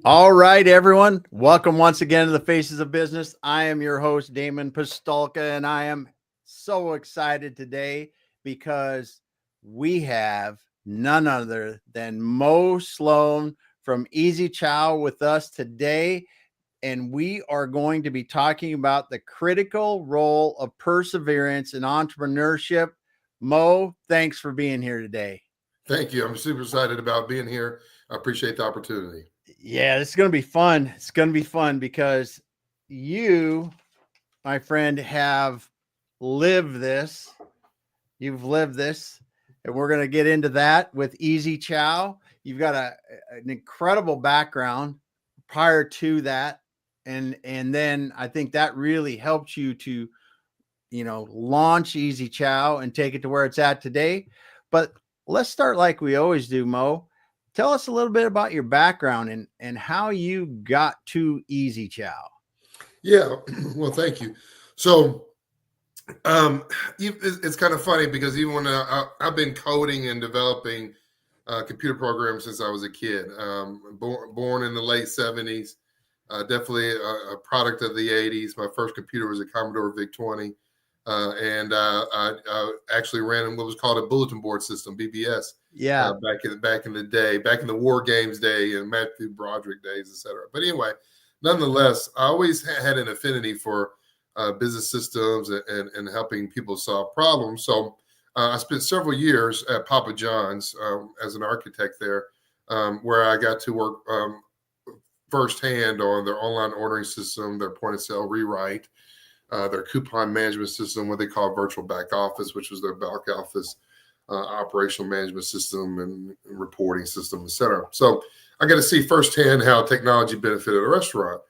All right, everyone. Welcome once again to the Faces of Business. I am your host, Damon Pistolka, and I am so excited today because we have none other than Sloan from EZ-Chow with us today. And we are going to be talking about the critical role of perseverance in entrepreneurship. Thanks for being here today. Thank you. I'm super excited about being here. I appreciate the opportunity. Yeah, it's going to be fun. It's going to be fun because you, my friend, have lived this. You've lived this, and we're going to get into that with EZ-Chow. You've got an incredible background prior to that, and then I think that really helped you to, launch EZ-Chow and take it to where it's at today. But let's start like we always do, Mo. Tell us a little bit about your background and how you got to EZ-Chow. Yeah, well, thank you. So it's kind of funny because even when I've been coding and developing computer programs since I was a kid, born in the late 70s, definitely a product of the 80s. My first computer was a Commodore VIC-20. And I actually ran what was called a bulletin board system, BBS. Yeah. Back in the day, back in the War Games day and Matthew Broderick days, etc. But anyway, nonetheless, I always had an affinity for business systems and helping people solve problems. So I spent several years at Papa John's as an architect there, where I got to work firsthand on their online ordering system, their point of sale rewrite, their coupon management system, what they call virtual back office, which was their back office operational management system and reporting system, et cetera. So I got to see firsthand how technology benefited a restaurant,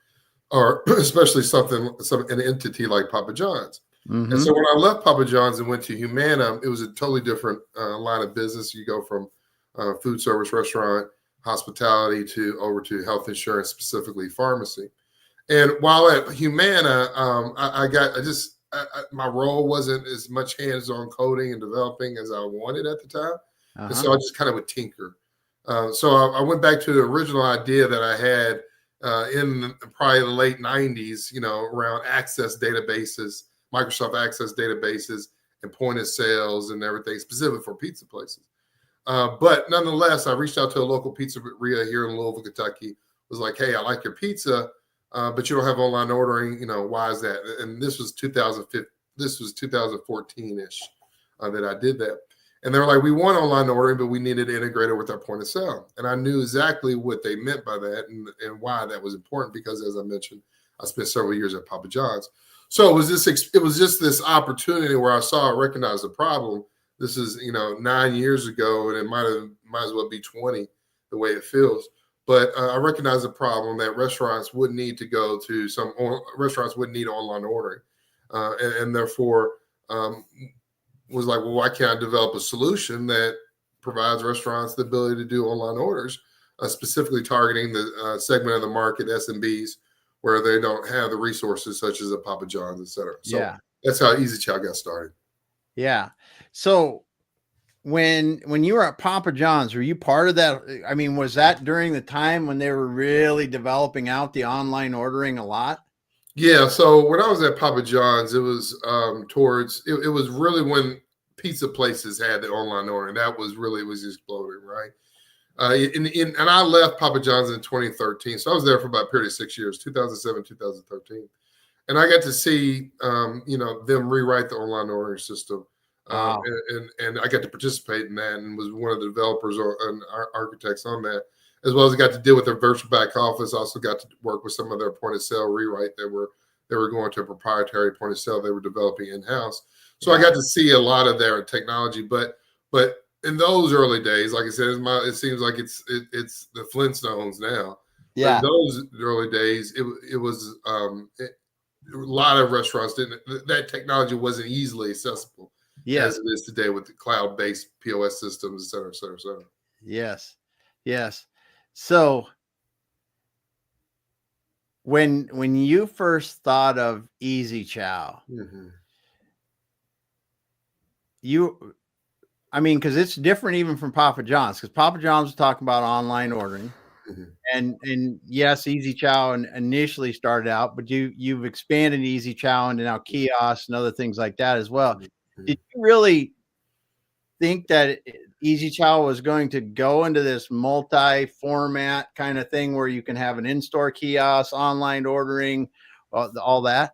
or especially an entity like Papa John's. Mm-hmm. And so when I left Papa John's and went to Humana, it was a totally different line of business. You go from food service, restaurant, hospitality over to health insurance, specifically pharmacy. And while at Humana, my role wasn't as much hands-on coding and developing as I wanted at the time. Uh-huh. And so I just kind of would tinker. So I went back to the original idea that I had in probably the late 90s, around access databases, Microsoft Access databases and point of sales and everything specific for pizza places. But nonetheless, I reached out to a local pizzeria here in Louisville, Kentucky. Was like, hey, I like your pizza. But you don't have online ordering, why is that? And this was 2015. This was 2014-ish that I did that. And they were like, we want online ordering, but we needed to integrate it with our point of sale. And I knew exactly what they meant by that and why that was important, because as I mentioned, I spent several years at Papa John's. So it was just this opportunity where I recognized the problem. This is, 9 years ago, and it might as well be 20 the way it feels. But I recognize the problem that restaurants would need to go to restaurants would need online ordering. And therefore was like, well, why can't I develop a solution that provides restaurants the ability to do online orders, specifically targeting the segment of the market, SMBs, where they don't have the resources such as a Papa John's, et cetera. So that's how EZ-Chow got started. Yeah. So when you were at Papa John's, were you part of that? I mean, was that during the time when they were really developing out the online ordering a lot? Yeah. So when I was at Papa John's, it was it was really when pizza places had the online ordering. That was really, it was exploding, right? And I left Papa John's in 2013. So I was there for about a period of 6 years, 2007, 2013. And I got to see, them rewrite the online ordering system. Wow. And I got to participate in that and was one of the developers and architects on that, as well as I got to deal with their virtual back office. Also got to work with some of their point of sale rewrite. They were going to a proprietary point of sale they were developing in-house. So I got to see a lot of their technology, but in those early days, like I said, it seems like it's the Flintstones now. Yeah. But in those early days, it was a lot of restaurants that technology wasn't easily accessible. As it is today with the cloud-based POS systems, et cetera, et cetera, et cetera. Yes. So when you first thought of EZ-Chow, mm-hmm. I mean, because it's different even from Papa John's, because Papa John's was talking about online ordering. And yes, EZ-Chow initially started out, but you've expanded EZ-Chow into now kiosks and other things like that as well. Did you really think that EZ-Chow was going to go into this multi-format kind of thing where you can have an in-store kiosk, online ordering, all that?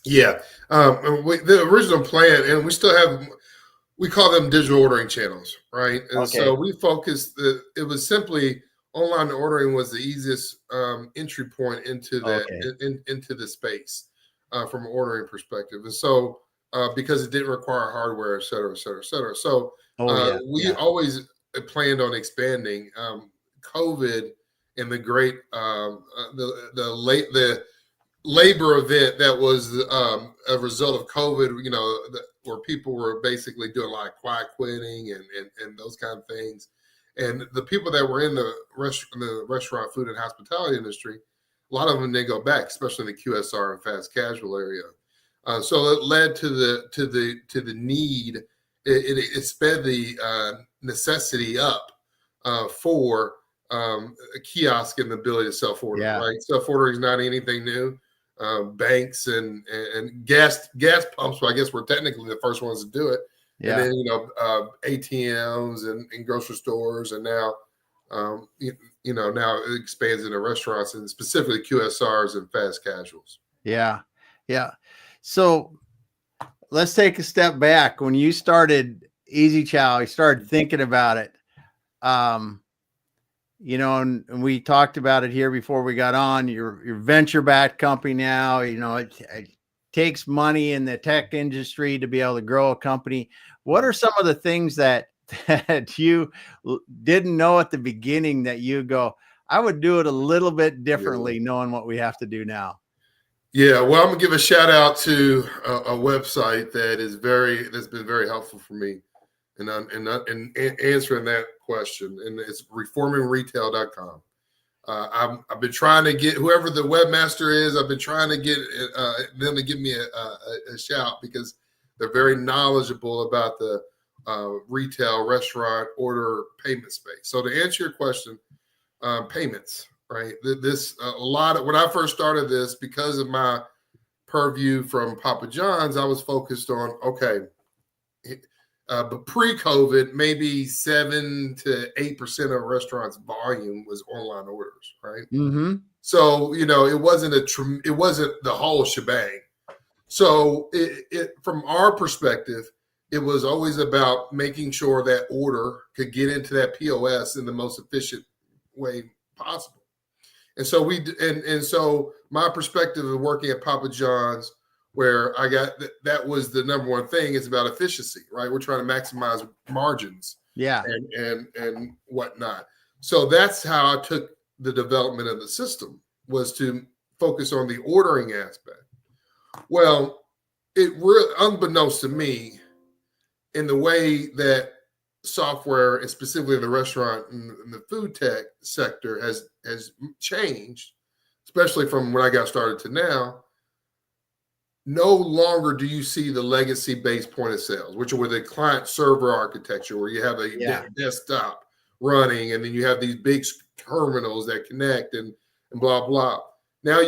Yeah, the original plan, and we still have. We call them digital ordering channels, right? And so we focused. It was simply online ordering was the easiest entry point into that into the space from an ordering perspective, and so because it didn't require hardware, et cetera, et cetera, et cetera. So we always planned on expanding. COVID and the great the labor event that was a result of COVID, where people were basically doing a lot of quiet quitting and those kind of things. And the people that were in the restaurant, food, and hospitality industry, a lot of them didn't go back, especially in the QSR and fast casual area. So it led to the need. It sped the necessity up for a kiosk and the ability to self-order. Right, self-ordering is not anything new. Banks and gas pumps, well, I guess we're technically the first ones to do it. And then ATMs and grocery stores, and now now it expands into restaurants and specifically QSRs and fast casuals. Yeah. So let's take a step back. When you started EZ-Chow, you started thinking about it. And we talked about it here before we got on. Your venture-backed company now. It takes money in the tech industry to be able to grow a company. What are some of the things that you didn't know at the beginning that you go, I would do it a little bit differently, knowing what we have to do now? Yeah, well, I'm gonna give a shout out to a website that's been very helpful for me in answering that question, and it's reformingretail.com. I've been trying to get whoever the webmaster is. I've been trying to get them to give me a shout, because they're very knowledgeable about the retail restaurant order payment space. So to answer your question, payments, right? When I first started this, because of my purview from Papa John's, I was focused on but pre-COVID, maybe 7 to 8% of restaurants' volume was online orders, right? Mm-hmm. So it wasn't the whole shebang. So from our perspective, it was always about making sure that order could get into that POS in the most efficient way possible. And so so my perspective of working at Papa John's, where I got that was the number one thing, is about efficiency, right? We're trying to maximize margins, and whatnot. So that's how I took the development of the system, was to focus on the ordering aspect. Well, it really, unbeknownst to me, in the way that software, and specifically in the restaurant and the food tech sector, has changed, especially from when I got started to now. No longer do you see the legacy-based point of sales, which are with a client-server architecture, where you have a desktop running, and then you have these big terminals that connect and blah blah. Now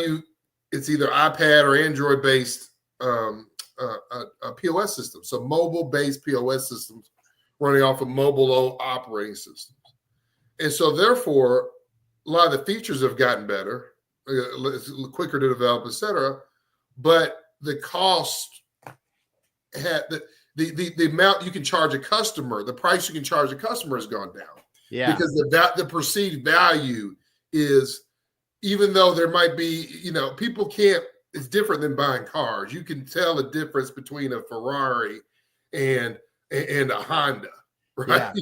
it's either iPad or Android-based a POS system, so mobile-based POS systems running off of mobile operating systems, and so therefore a lot of the features have gotten better, it's quicker to develop, etc. But the cost the amount you can charge a customer, the price you can charge a customer, has gone down. Because the perceived value is, even though there might be, people can't, it's different than buying cars. You can tell the difference between a Ferrari and a Honda, right?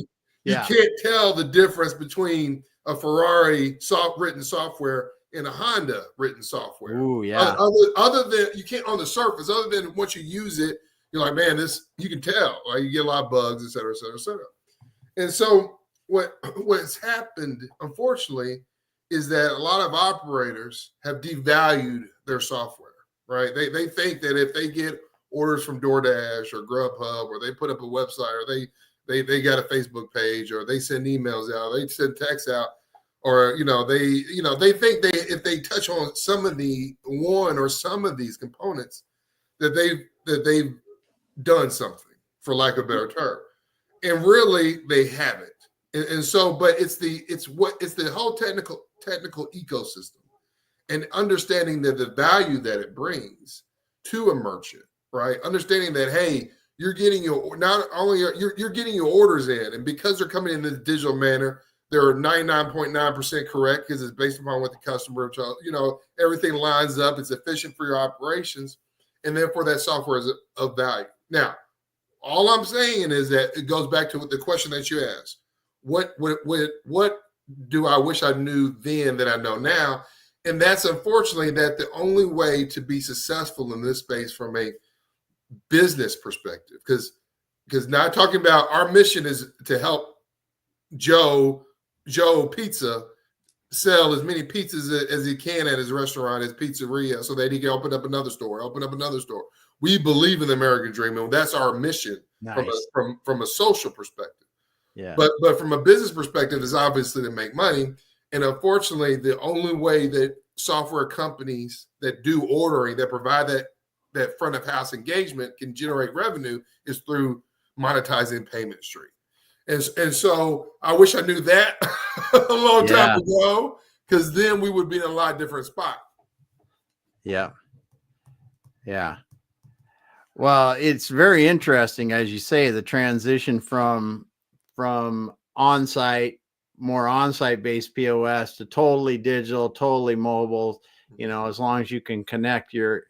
You can't tell the difference between a Ferrari written software and a Honda written software. Ooh, yeah. Other than, you can't on the surface, other than once you use it, you're like, man, you can tell, right? You get a lot of bugs, et cetera, et cetera, et cetera. And so what's happened, unfortunately, is that a lot of operators have devalued their software, right? They think that if they get orders from DoorDash or Grubhub, or they put up a website, or they got a Facebook page, or they send emails out, they send texts out, or they think if they touch on some of these components that they've done something, for lack of a better term, and really they haven't. And so, but it's the whole technical ecosystem, and understanding that the value that it brings to a merchant, right? Understanding that, hey, you're getting your you're getting your orders in, and because they're coming in this digital manner, they're 99.9% correct because it's based upon what the customer, everything lines up. It's efficient for your operations, and therefore that software is of value. Now, all I'm saying is that it goes back to the question that you asked. What do I wish I knew then that I know now? And that's unfortunately that the only way to be successful in this space from a business perspective, because now talking about our mission is to help Joe Pizza sell as many pizzas as he can at his restaurant, his pizzeria, so that he can open up another store. We believe in the American dream, and that's our mission. Nice. from a social perspective. Yeah. But from a business perspective, is obviously to make money. And unfortunately, the only way that software companies that do ordering, that provide that front of house engagement, can generate revenue is through monetizing payment stream. And so I wish I knew that a long time ago, because then we would be in a lot different spot. Yeah. Yeah. Well, it's very interesting, as you say, the transition from more on-site based POS to totally digital, totally mobile. As long as you can connect, you're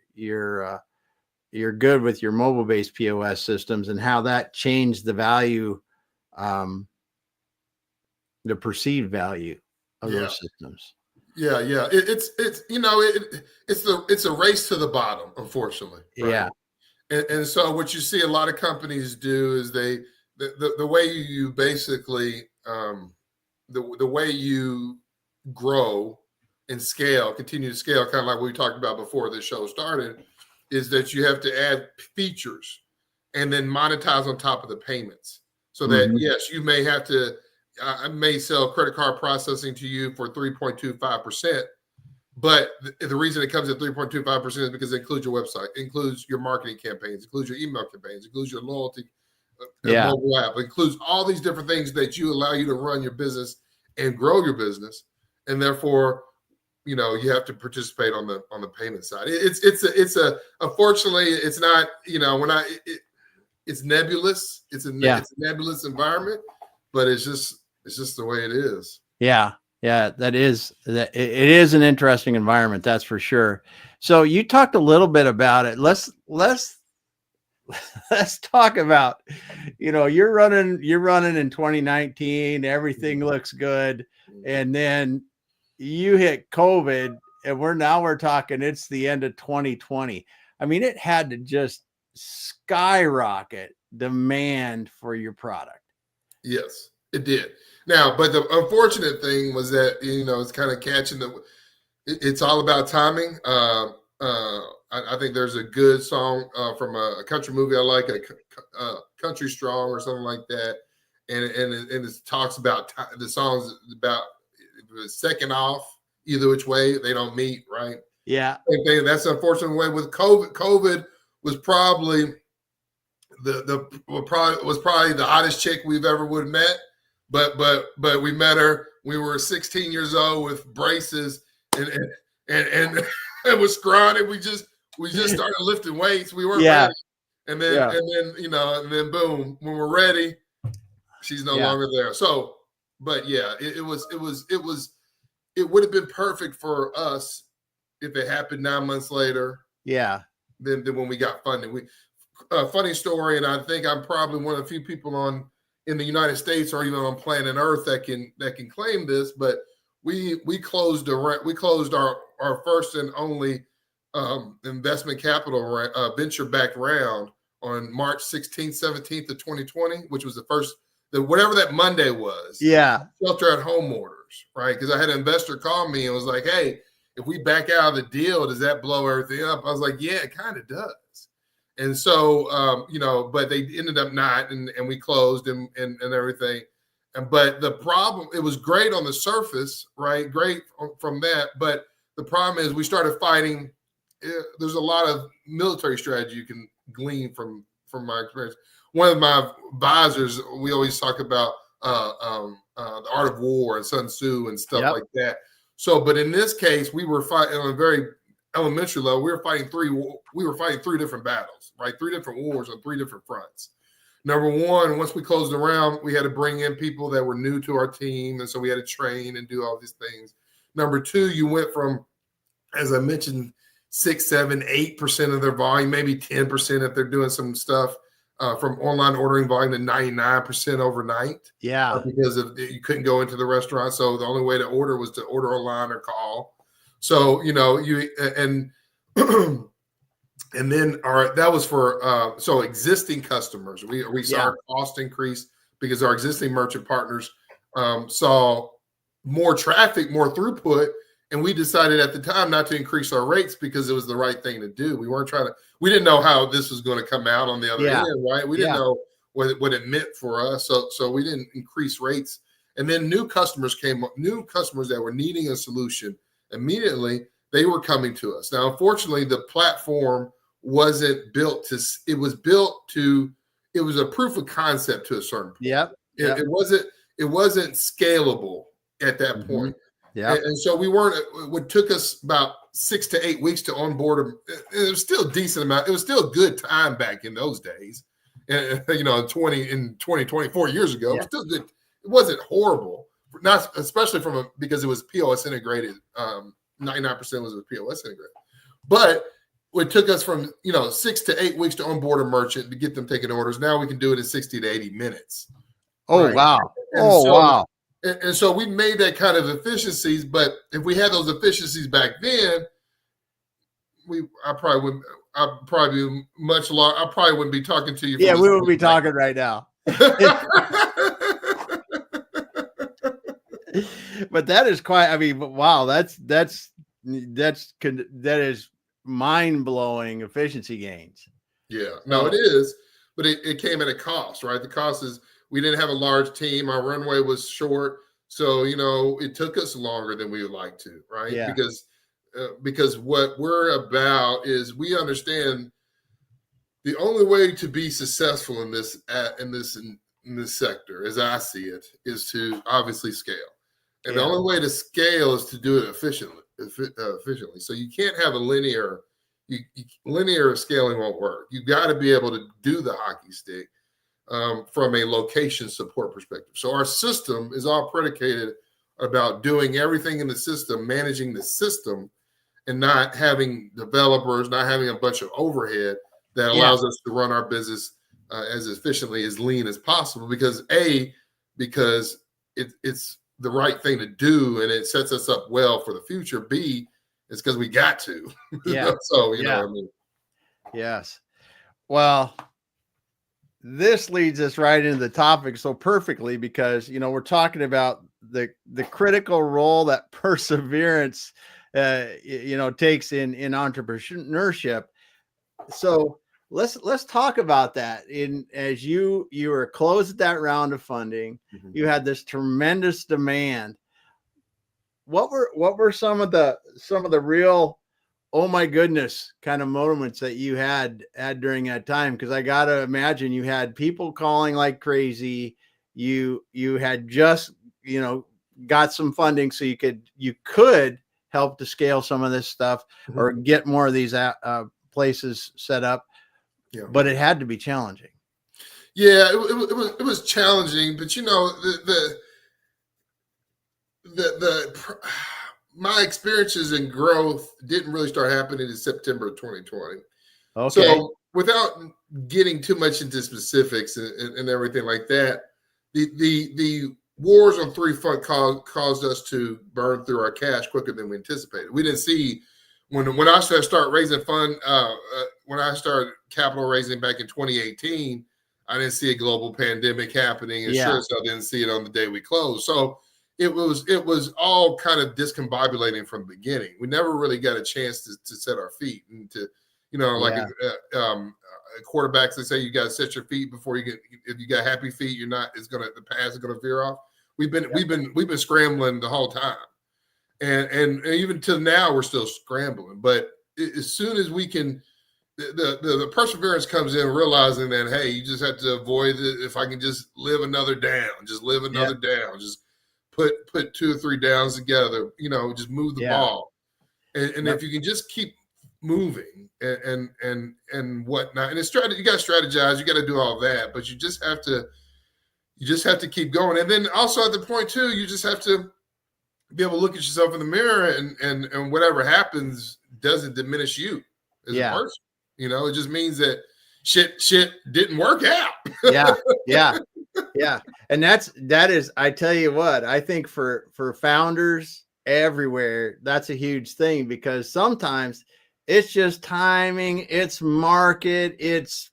good with your mobile based POS systems, and how that changed the value, the perceived value of those systems. Yeah. It's a race to the bottom, unfortunately. Right? Yeah. And so what you see a lot of companies do is the way you basically the way you grow and continue to scale, kind of like we talked about before this show started, is that you have to add features and then monetize on top of the payments. So that yes, you may have to, I may sell credit card processing to you for 3.25%. But the reason it comes at 3.25% is because it includes your website, includes your marketing campaigns, includes your email campaigns, includes your loyalty mobile app, includes all these different things that allow you to run your business and grow your business. And therefore, you have to participate on the payment side. Unfortunately, it's not, it's nebulous. It's a nebulous environment, but it's just the way it is. Yeah. Yeah, it is an interesting environment, that's for sure. So you talked a little bit about it. Let's talk about, you're running in 2019, everything looks good, and then you hit COVID, and we're talking it's the end of 2020. I mean, it had to just skyrocket demand for your product. Yes, it did. Now, but the unfortunate thing was that, it's kind of catching it's all about timing. I think there's a good song from a country movie I like, Country Strong or something like that. And it talks about the song's about second off, either which way they don't meet. Right. Yeah. That's the unfortunate way with COVID. COVID was probably probably the hottest chick we've ever would have met. But we met her. We were 16 years old with braces and was scrawny. We just started lifting weights. We weren't ready. And then boom, when we're ready, she's no longer there. So, but it would have been perfect for us if it happened 9 months later. Yeah. Then when we got funding, funny story, and I think I'm probably one of the few people in the United States or even on planet Earth that can claim this, but we closed our first and only investment capital venture-backed round on March 16th, 17th of 2020, which was the first, whatever that Monday was. Yeah. Shelter-at-home orders, right? Because I had an investor call me and was like, hey, if we back out of the deal, does that blow everything up? I was like, yeah, it kind of does. And so, but they ended up not, and we closed and everything. But the problem, it was great on the surface, right? Great from that. But the problem is we started fighting. There's a lot of military strategy you can glean from my experience. One of my advisors, we always talk about the art of war and Sun Tzu and stuff like that. So, but in this case, we were fighting on a very elementary level. We were fighting three different battles, right? 3 different wars on 3 different fronts. Number one, once we closed the round, we had to bring in people that were new to our team. And so we had to train and do all these things. Number two, you went from, as I mentioned, 6, 7, 8% of their volume, maybe 10% if they're doing some stuff from online ordering volume to 99% overnight. Yeah. Because you couldn't go into the restaurant. So the only way to order was to order online or call. So, and then that was for existing customers. We saw our cost increase because our existing merchant partners saw more traffic, more throughput, and we decided at the time not to increase our rates because it was the right thing to do. We didn't know how this was going to come out on the other end, right? We didn't know what it meant for us, so we didn't increase rates. And then new customers that were needing a solution. Immediately, they were coming to us. Now, unfortunately, the platform wasn't built to. It was a proof of concept to a certain point. It wasn't scalable at that point. Yeah. And so we weren't. It took us about 6 to 8 weeks to onboard. It was still a decent amount. It was still a good time back in those days. And 24 years ago, it was still good. It wasn't horrible. Not especially because it was POS integrated. 99% was with POS integrated. But it took us from 6 to 8 weeks to onboard a merchant to get them taking orders. Now we can do it in 60 to 80 minutes. Oh, right? Wow. Wow. And so we made that kind of efficiencies. But if we had those efficiencies back then, I probably wouldn't be talking to you. Yeah, we wouldn't be talking right now. But that is quite, wow, that is mind-blowing efficiency gains. Yeah, no, it is, but it came at a cost, right? The cost is we didn't have a large team. Our runway was short. So, it took us longer than we would like to, right? Yeah. Because what we're about is we understand the only way to be successful in this sector, as I see it, is to obviously scale. And the only way to scale is to do it efficiently. So you can't have a linear scaling won't work. You've got to be able to do the hockey stick from a location support perspective. So our system is all predicated about doing everything in the system, managing the system, and not having developers, not having a bunch of overhead that allows us to run our business as efficiently, as lean as possible. Because it's the right thing to do, and it sets us up well for the future. B, it's because we got to. Yeah. So Yes. Well, this leads us right into the topic so perfectly because we're talking about the critical role that perseverance takes in entrepreneurship. So let's talk about that. As you were closed that round of funding, you had this tremendous demand. What were some of the real, oh my goodness, kind of moments that you had during that time? Because I gotta imagine you had people calling like crazy. You had just got some funding so you could help to scale some of this stuff or get more of these places set up. Yeah. But it had to be challenging. Yeah, it was challenging, but my experiences in growth didn't really start happening in September of 2020. Okay. So without getting too much into specifics and everything like that, the wars on 3 front caused us to burn through our cash quicker than we anticipated. We didn't see when I started raising fund, when I started capital raising back in 2018, I didn't see a global pandemic happening, and sure as hell didn't see it on the day we closed. So it was all kind of discombobulating from the beginning. We never really got a chance to set our feet and to, quarterbacks, they say you got to set your feet before you get. If you got happy feet, the pass is gonna veer off. We've been scrambling the whole time, and even till now we're still scrambling. But as soon as we can, the perseverance comes in, realizing that hey, you just have to avoid it. If I can just live another down, just put 2 or 3 downs together. Just move the ball, and if you can just keep moving and whatnot, and it's strategy. You got to strategize. You got to do all that, but you just have to keep going. And then also at the point too, you just have to be able to look at yourself in the mirror, and whatever happens doesn't diminish you as a person. It just means that shit didn't work out. Yeah. And that is, I tell you what, I think for founders everywhere, that's a huge thing, because sometimes it's just timing, it's market, it's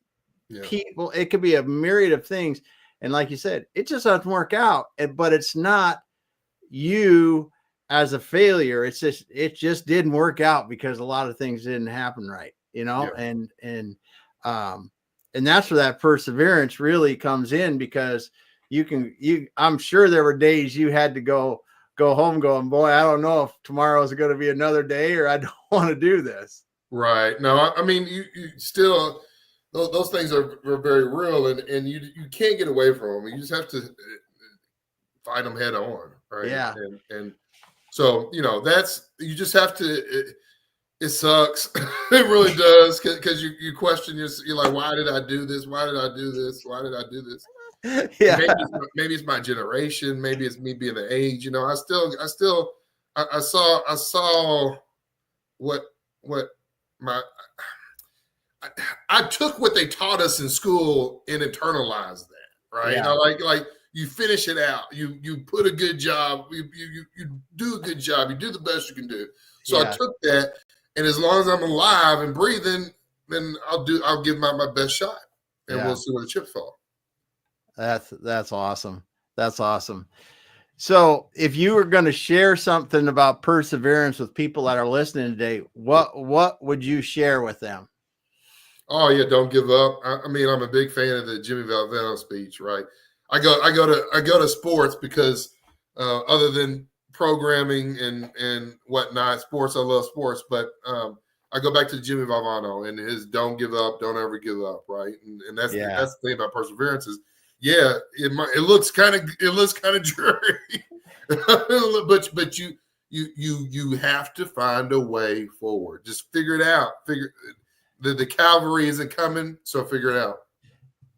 people, it could be a myriad of things. And like you said, it just doesn't work out, but it's not you as a failure. It's just, it just didn't work out because a lot of things didn't happen right, and that's where that perseverance really comes in, because I'm sure there were days you had to go home going, boy, I don't know if tomorrow's going to be another day, or I don't want to do this. Right. No, I mean, you still, those things are very real, and you can't get away from them. You just have to fight them head on. Right. Yeah. And so, you just have to, it sucks. It really does. Cause you question you're like, why did I do this? Why did I do this? Why did I do this? Yeah. Maybe it's my generation. Maybe it's me being the age. I saw what I took what they taught us in school and internalized that, right? Yeah. Like you finish it out. You put a good job. You do a good job. You do the best you can do. So I took that, and as long as I'm alive and breathing, then I'll give my best shot, and we'll see where the chips fall. That's awesome. That's awesome. So if you were going to share something about perseverance with people that are listening today, what would you share with them? Oh yeah, don't give up. I mean, I'm a big fan of the Jimmy Valvano speech, right? I go to sports because other than programming and whatnot, sports, I love sports, but I go back to Jimmy Valvano and his "Don't give up, don't ever give up," right? And that's the thing about perseverance is, it looks kind of dreary, but you have to find a way forward. Just figure it out. The cavalry isn't coming, so figure it out.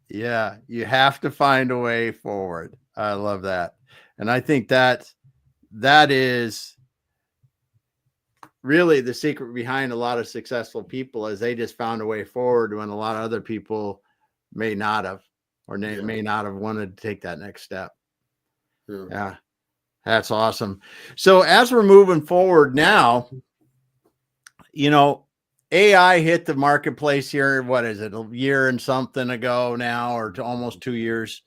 Yeah, you have to find a way forward. I love that. And I think that is really the secret behind a lot of successful people, is they just found a way forward when a lot of other people may not have, or may not have wanted to take that next step. Yeah, that's awesome. So as we're moving forward now, AI hit the marketplace here. What is it? A year and something ago now, or to almost 2 years.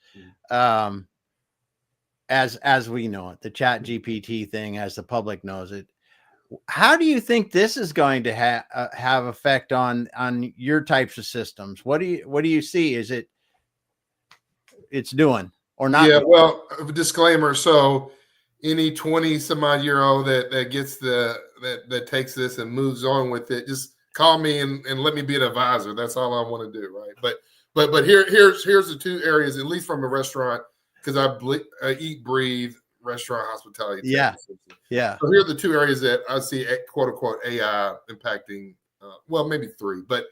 As we know it, the Chat GPT thing, as the public knows it. How do you think this is going to have effect on your types of systems? What do you see? Is it's doing or not? Yeah. Well, disclaimer. So any 20 some odd year old that gets that takes this and moves on with it, just call me and let me be an advisor. That's all I want to do, right? But here's the two areas, at least from a restaurant, because I eat, breathe restaurant hospitality. Yeah. So here are the two areas that I see, quote unquote, AI impacting. Well, maybe three, but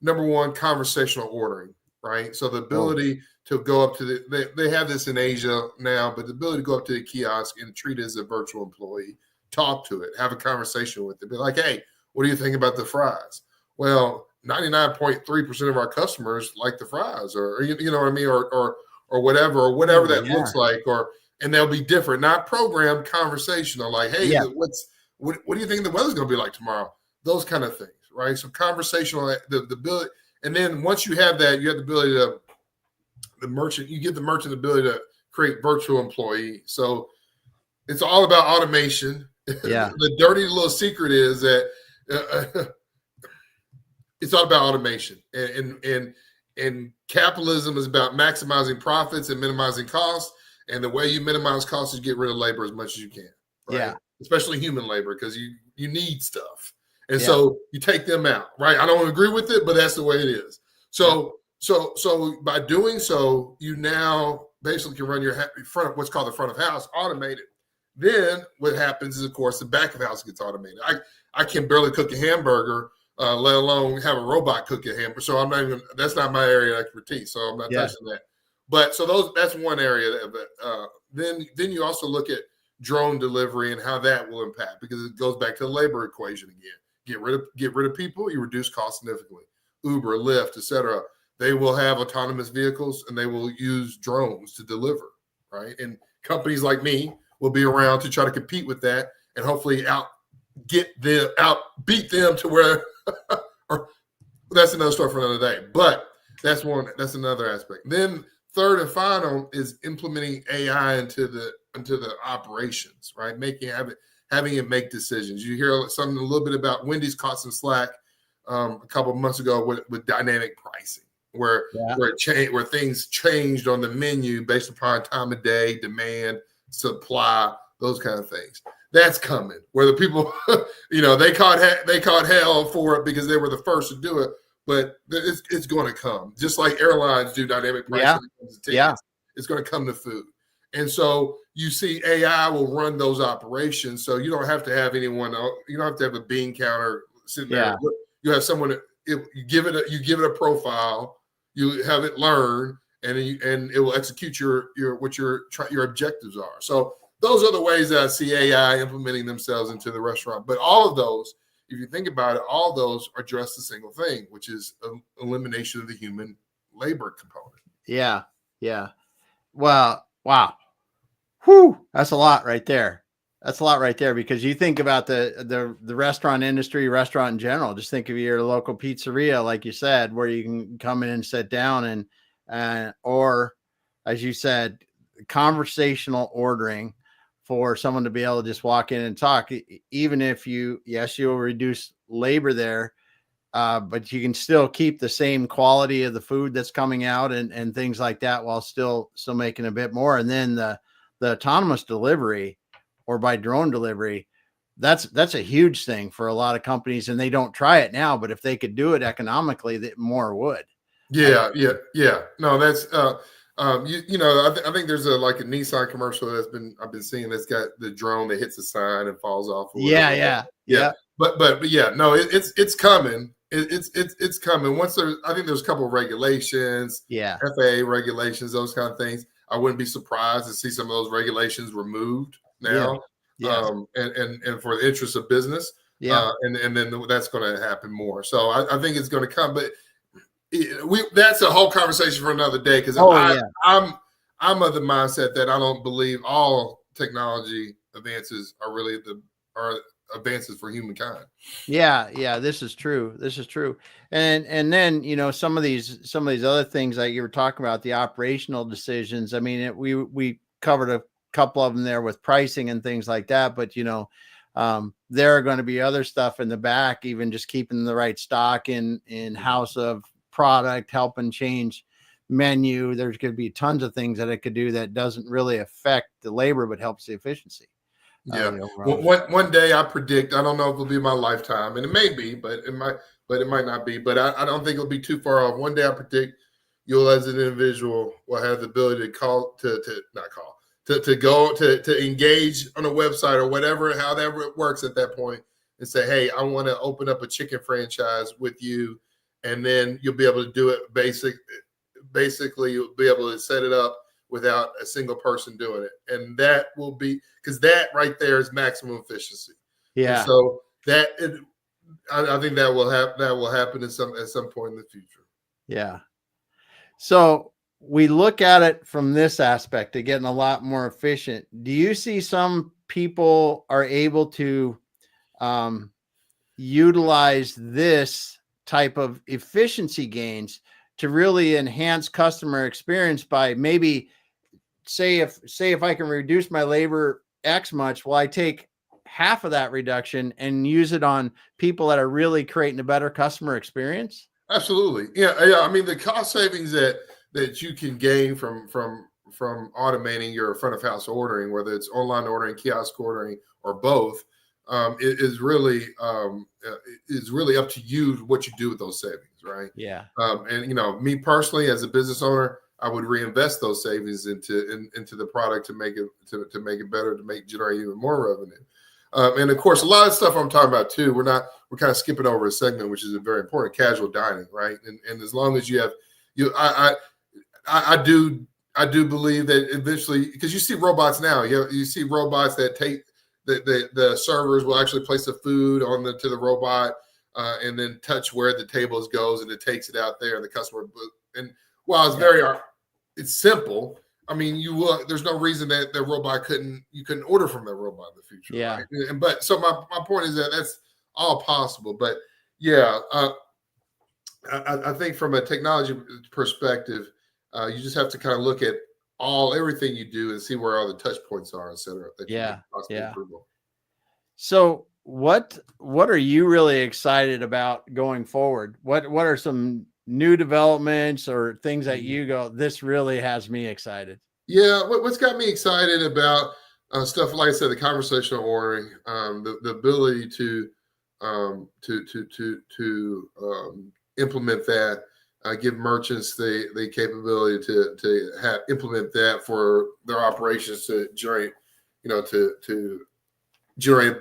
number one, conversational ordering, right? So the ability to go up to they have this in Asia now, but the ability to go up to the kiosk and treat it as a virtual employee, talk to it, have a conversation with it, be like, hey, what do you think about the fries? Well, 99.3% of our customers like the fries, or you know what I mean, or whatever that looks like, and they'll be different, not programmed, conversational. Like, hey, what do you think the weather's going to be like tomorrow? Those kind of things, right? So conversational, the ability, and then once you have that, you have the ability to you give the merchant the ability to create virtual employee. So it's all about automation. Yeah. The dirty little secret is that it's all about automation, and And capitalism is about maximizing profits and minimizing costs. And the way you minimize costs is get rid of labor as much as you can, right? Yeah. Especially human labor, because you need stuff. And Yeah. so you take them out, right? I don't agree with it, but that's the way it is. So by doing so, you now basically can run your front, what's called the front of house, automated. Then what happens is, of course, the back of house gets automated. I can barely cook a hamburger, let alone have a robot cook a hamburger. So I'm not even, that's not my area of expertise. So I'm not touching that. But so that's one area. Then you also look at drone delivery and how that will impact, because it goes back to the labor equation again. Get rid of people, you reduce costs significantly. Uber, Lyft, etc. They will have autonomous vehicles and they will use drones to deliver, right? And companies like me will be around to try to compete with that and hopefully beat them to where or that's another story for another day. But that's another aspect. Then third and final is implementing AI into the operations, right? Having it make decisions. You hear something a little bit about Wendy's caught some slack a couple of months ago with dynamic pricing, where things changed on the menu based upon time of day, demand, supply, those kind of things. That's coming. Where the people, they caught hell for it because they were the first to do it, but it's going to come. Just like airlines do dynamic pricing. Yeah. It's going to come to food. And so you see AI will run those operations. So you don't have to have anyone, you don't have to have a bean counter sitting there. You have someone, you give it a profile, you have it learn, and it will execute what your objectives are. So those are the ways that I see AI implementing themselves into the restaurant. But all of those, if you think about it, all those are just a single thing, which is elimination of the human labor component. Yeah. Yeah. Well, wow. Whew, that's a lot right there. That's a lot right there, because you think about the restaurant industry, restaurant in general. Just think of your local pizzeria, like you said, where you can come in and sit down or, as you said, conversational ordering for someone to be able to just walk in and talk. Even if you'll reduce labor there, but you can still keep the same quality of the food that's coming out and things like that, while still making a bit more. And then the autonomous delivery or by drone delivery, that's a huge thing for a lot of companies, and they don't try it now, but if they could do it economically, that more would. Yeah. No, that's I think there's a Nissan commercial I've been seeing that's got the drone that hits a sign and falls off. Yeah. But yeah, no, it's coming. It's coming. I think there's a couple of regulations, FAA regulations, those kind of things. I wouldn't be surprised to see some of those regulations removed now, and for the interest of business, and then that's going to happen more. So I think it's going to come, but that's a whole conversation for another day, because I'm of the mindset that I don't believe all technology advances are advances for humankind. Yeah, this is true. And then some of these other things that you were talking about, the operational decisions. I mean, we covered a couple of them there with pricing and things like that, but there are going to be other stuff in the back, even just keeping the right stock in house of product, helping change menu. There's going to be tons of things that it could do that doesn't really affect the labor, but helps the efficiency. Yeah. One day I predict, I don't know if it'll be my lifetime, and it may be, but it might not be, but I don't think it'll be too far off. One day I predict you'll, as an individual, will have the ability to go to engage on a website or whatever, however it works at that point, and say, hey, I want to open up a chicken franchise with you. And then you'll be able to do it basically you'll be able to set it up without a single person doing it. And that will be, because that right there is maximum efficiency. Yeah. And so I think that will happen at some point in the future. Yeah. So we look at it from this aspect of getting a lot more efficient. Do you see some people are able to utilize this type of efficiency gains to really enhance customer experience by maybe say if I can reduce my labor X much, well, I take half of that reduction and use it on people that are really creating a better customer experience? Absolutely. Yeah. I mean, the cost savings that you can gain from automating your front of house ordering, whether it's online ordering, kiosk ordering, or both, is really up to you what you do with those savings, right? Yeah. And me personally, as a business owner, I would reinvest those savings into the product to make it better, to generate even more revenue. And of course, a lot of stuff I'm talking about too. We're kind of skipping over a segment, which is a very important: casual dining, right? And as long as you have, I do believe that eventually, because you see robots now, you see robots that take the servers will actually place the food to the robot and then touch where the tables goes, and it takes it out there, and the customer. And while it's simple. I mean, there's no reason that the robot you couldn't order from that robot in the future. Yeah. Right? But so my point is that that's all possible. But yeah, I think from a technology perspective, you just have to kind of look at everything you do and see where all the touch points are, et cetera. That you can possibly improve on. So what are you really excited about going forward? What are some new developments or things that you go, this really has me excited? Yeah, what's got me excited about stuff, like I said, the conversational ordering, the ability to implement that, give merchants the capability to implement that for their operations to generate, to generate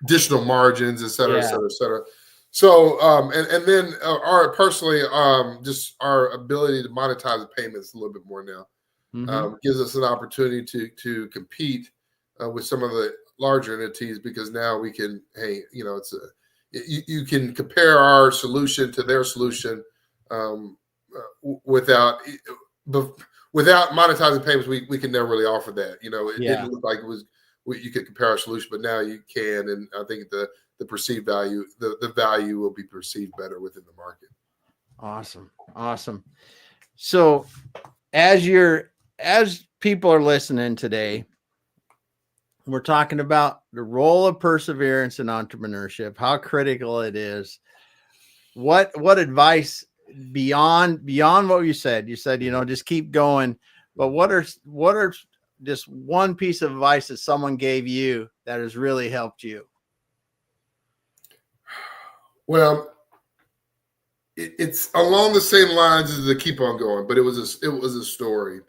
additional margins, et cetera, et cetera, et cetera. So, and then just our ability to monetize the payments a little bit more now. Gives us an opportunity to compete with some of the larger entities, because now we can, you can compare our solution to their solution without monetizing payments. We can never really offer that. It didn't look like it was you could compare our solution, but now you can, and I think the perceived value, the value will be perceived better within the market. Awesome. So as people are listening today, we're talking about the role of perseverance in entrepreneurship, how critical it is. What advice beyond what you said, just keep going. But what are just one piece of advice that someone gave you that has really helped you? Well, it's along the same lines as the keep on going, but it was a story.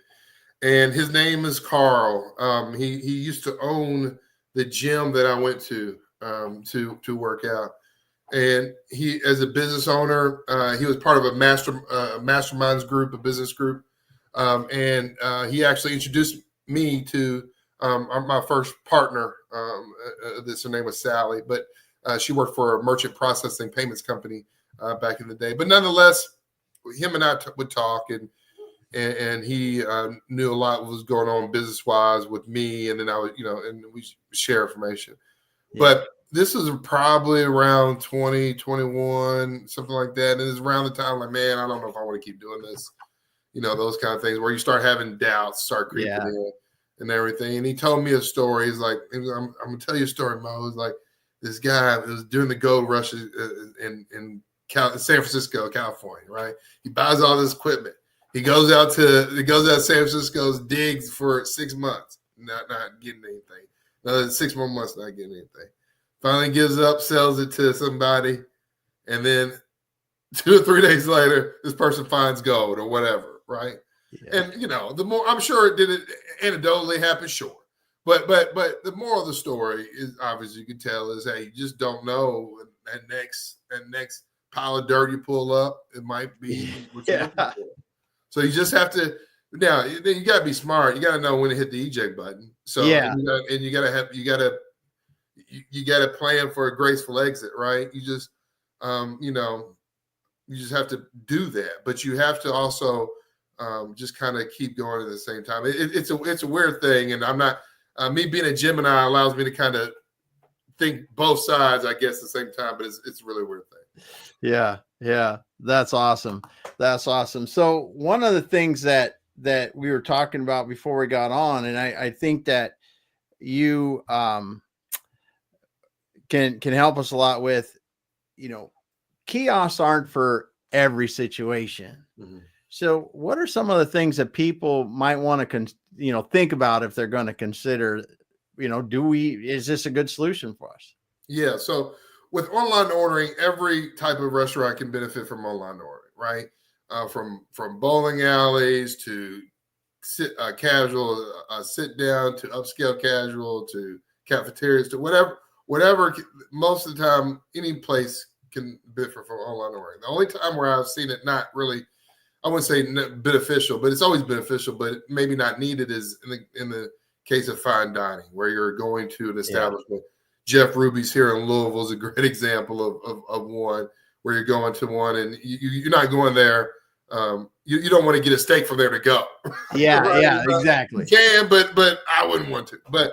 And his name is Carl. He used to own the gym that I went to work out. And he, as a business owner, he was part of a masterminds group, a business group. And he actually introduced me to my first partner. Her name was Sally, but she worked for a merchant processing payments company back in the day. But nonetheless, him and I would talk, and he knew a lot was going on business wise with me, and then I would, and we share information. Yeah. But this is probably around 2021, something like that. And it's around the time, like, man, I don't know if I want to keep doing this. Those kind of things where you start having doubts, start creeping in and everything. And he told me a story. He's like, I'm gonna tell you a story, Mo. It's like this guy, it was during the gold rush in San Francisco, California, right? He buys all this equipment. He goes out to San Francisco, digs for 6 months, not getting anything. Another 6 more months, not getting anything. Finally gives up, sells it to somebody, and then 2 or 3 days later, this person finds gold or whatever, right? Yeah. And the more, I'm sure it didn't anecdotally happen, sure. But the moral of the story is, obviously you can tell, is, hey, you just don't know. That next pile of dirt you pull up, it might be what you're looking for. So you just have to, now you got to be smart. You got to know when to hit the eject button. So and you got to plan for a graceful exit, right? You just you just have to do that, but you have to also just kind of keep going at the same time. It's a weird thing, and I'm not me being a Gemini allows me to kind of think both sides, I guess, at the same time, but it's a really weird thing. Yeah. That's awesome. So one of the things that we were talking about before we got on, and I think that you can help us a lot with, kiosks aren't for every situation. Mm-hmm. So what are some of the things that people might want to, think about if they're going to consider, is this a good solution for us? Yeah. So with online ordering, every type of restaurant can benefit from online ordering, right? From bowling alleys to casual sit down to upscale casual to cafeterias to whatever. Most of the time, any place can benefit from online ordering. The only time where I've seen it not really, I wouldn't say beneficial, but it's always beneficial, but maybe not needed, is in the case of fine dining, where you're going to an establishment. Jeff Ruby's here in Louisville is a great example of one where you're going to one and you're not going there. You don't want to get a steak from there to go. Yeah, right? Yeah, exactly. You can, but I wouldn't want to. But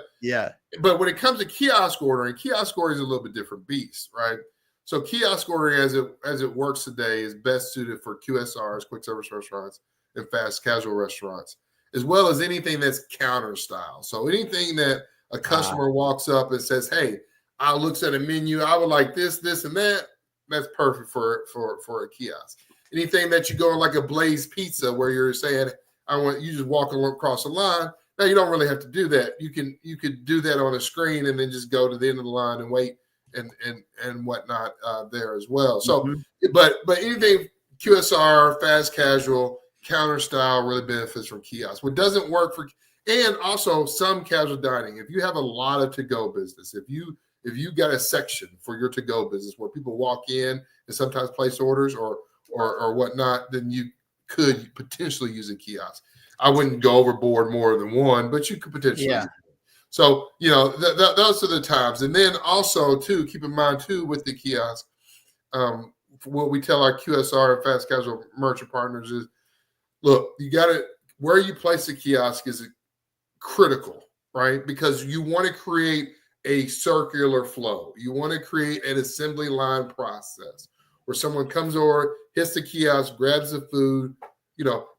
when it comes to kiosk ordering is a little bit different beast, right? So kiosk ordering as it works today is best suited for QSRs, quick service restaurants, and fast casual restaurants, as well as anything that's counter style. So anything that a customer walks up and says, "Hey, I looks at a menu, I would like this, this, and that." That's perfect for a kiosk. Anything that you go on like a Blaze Pizza, where you're saying, "I want you just walk across the line." Now you don't really have to do that. You could do that on a screen and then just go to the end of the line and wait and whatnot there as well. So, but anything QSR, fast casual, counter style really benefits from kiosks. What doesn't work for, and also some casual dining. If you have a lot of to-go business, if you got a section for your to-go business where people walk in and sometimes place orders or whatnot, then you could potentially use a kiosk. I wouldn't go overboard more than one, but you could potentially. Yeah. So, those are the times. And then also, too, keep in mind, too, with the kiosk, what we tell our QSR and fast casual merchant partners is, look, you got to, where you place the kiosk is critical, right? Because you want to create a circular flow. You want to create an assembly line process where someone comes over, hits the kiosk, grabs the food,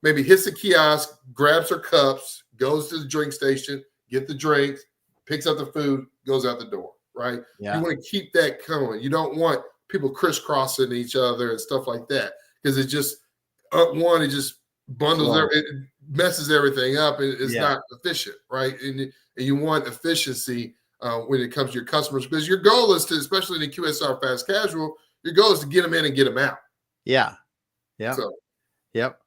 maybe hits the kiosk, grabs her cups, goes to the drink station, get the drinks, picks up the food, goes out the door, right? Yeah. You want to keep that going. You don't want people crisscrossing each other and stuff like that, because it just, it just bundles, it messes everything up. It's not efficient, right? And you want efficiency when it comes to your customers, because your goal is to, especially in the QSR fast casual, your goal is to get them in and get them out. Yeah. So. Yep.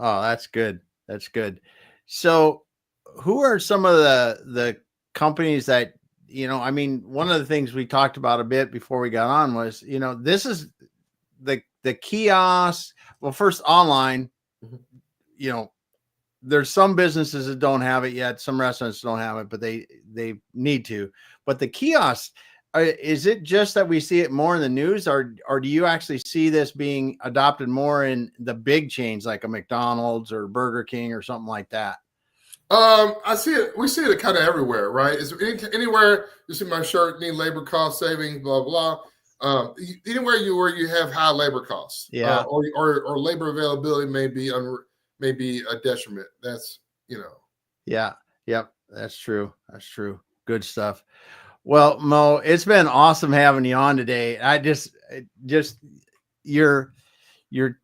Oh, that's good. That's good. So who are some of the companies that, one of the things we talked about a bit before we got on was, this is the kiosk. Well, first online, there's some businesses that don't have it yet. Some restaurants don't have it, but they need to. But the kiosk, is it just that we see it more in the news, or do you actually see this being adopted more in the big chains like a McDonald's or Burger King or something like that? I see it. We see it kind of everywhere, right? Is anywhere you see my shirt, need labor cost savings, blah blah. Anywhere where you have high labor costs, or labor availability may be a detriment. That's Yeah. Yep. That's true. That's true. Good stuff. Well, Mo, it's been awesome having you on today. I just your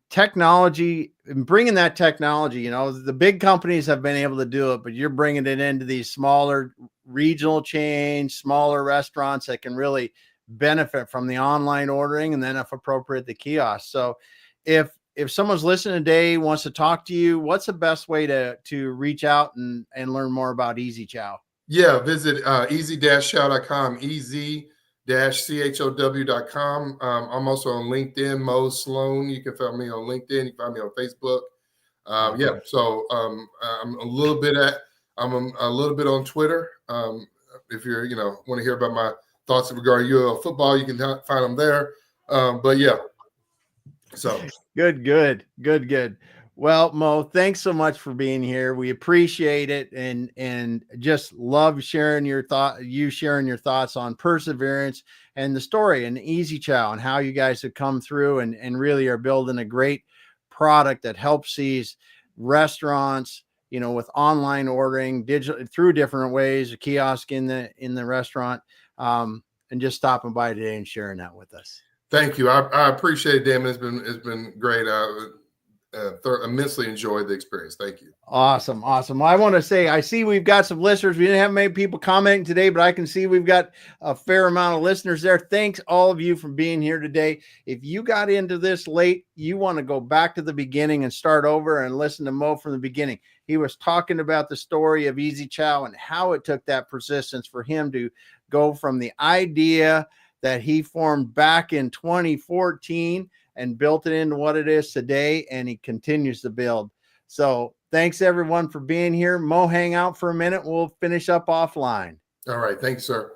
technology, bringing that technology, the big companies have been able to do it, but you're bringing it into these smaller regional chains, smaller restaurants that can really benefit from the online ordering, and then if appropriate, the kiosk. So if someone's listening today, wants to talk to you, what's the best way to reach out and learn more about EZ-Chow? Yeah, visit EZ-Chow.com, EZ-CHOW.com. I'm also on LinkedIn, Mo Sloan. You can find me on LinkedIn. You can find me on Facebook. So I'm a little bit on Twitter. If you're, want to hear about my thoughts regarding UL football, you can find them there. But yeah, so good. Well, Mo, thanks so much for being here. We appreciate it, and just love sharing your thoughts on perseverance and the story and EZ-Chow and how you guys have come through and really are building a great product that helps these restaurants, with online ordering, digital through different ways, a kiosk in the restaurant, and just stopping by today and sharing that with us. Thank you. I appreciate it, Damon. It's been great. Immensely enjoyed the experience. Thank you. Awesome. Awesome. Well, I want to say, I see we've got some listeners. We didn't have many people commenting today, but I can see we've got a fair amount of listeners there. Thanks all of you for being here today. If you got into this late, you want to go back to the beginning and start over and listen to Mo from the beginning. He was talking about the story of EZ-Chow and how it took that persistence for him to go from the idea that he formed back in 2014 and built it into what it is today. And he continues to build. So thanks everyone for being here. Mo, hang out for a minute. We'll finish up offline. All right. Thanks, sir.